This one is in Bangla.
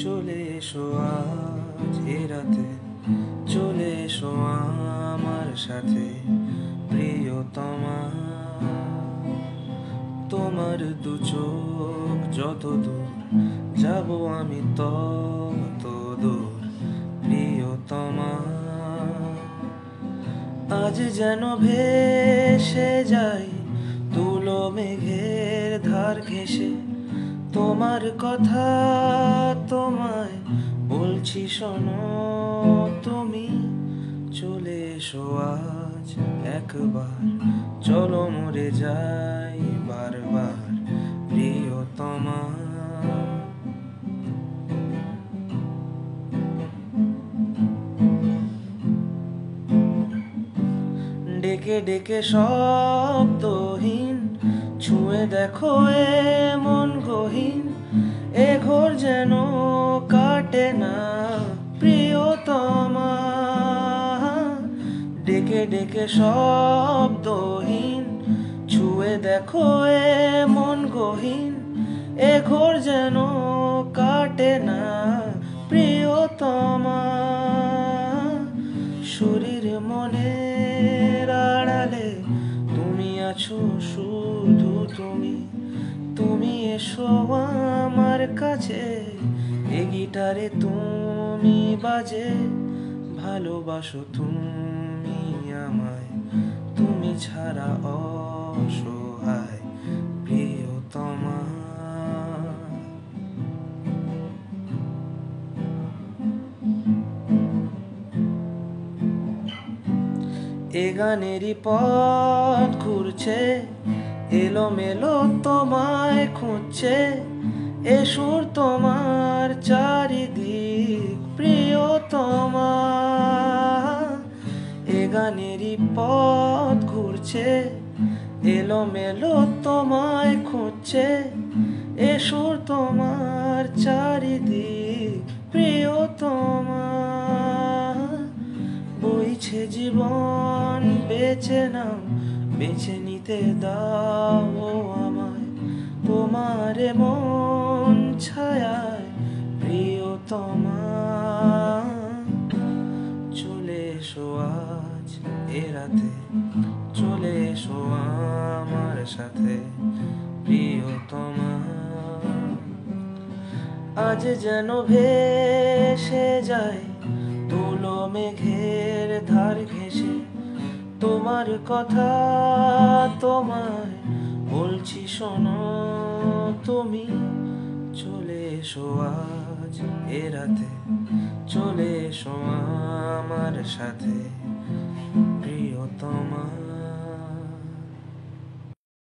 চলে এসো আজ এ রাতে, চলে এসো আমার সাথে প্রিয়তমা। তোমার দু চোখ যত দূর যাব আমি তত দূর প্রিয়তমা। আজ যেন ভেসে যাই তুলো মেঘের ধার ঘেঁষে, তোমার কথা তোমায় বলছি শোনো তুমি। চলে এসো আজ একবার, চলো মরে যাই বারবার প্রিয়তমা। ডেকে ডেকে শব্দহীন ছুঁয়ে দেখো এ মন গহীন, এ ঘোর যেন কাটে না প্রিয়তমা। ডেকে ডেকে শব্দহীন ছুঁয়ে দেখো এ মন গহীন, এ ঘোর যেন কাটে না প্রিয়তমা। শরীর মনের আড়ালে তুমি আছো শুধু তুমি। তুমি এসো আমার কাছে, এ গিটারে তুমি বাজে। ভালোবাসো তুমি আমায়, তুমি ছাড়া অসহায় প্রিয়তমা। এ গানেরই পথ ঘুরছে এলোমেলো তোমায় খুঁজছে, এ সুর তোমার চারিদিক প্রিয়তমা। এ গানেরই পথ ঘুরছে এলোমেলো তোমায় খুঁজছে, এ সুর তোমার চারিদিক প্রিয়তমা। বইছে জীবন বেছে নাও, বেছে নিতে দাও আমায় তোমার মন ছায়ায় প্রিয়তমা। চলে এসো আজ এ রাতে, চলে এসো আমার সাথে প্রিয়তমা। আজ যেন ভেসে যায় তুলো মেঘের ধার ঘেঁষে, তোমার কথা তোমায় বলছি শোনো তুমি। চলে এসো আজ এ রাতে, চলে এসো আমার সাথে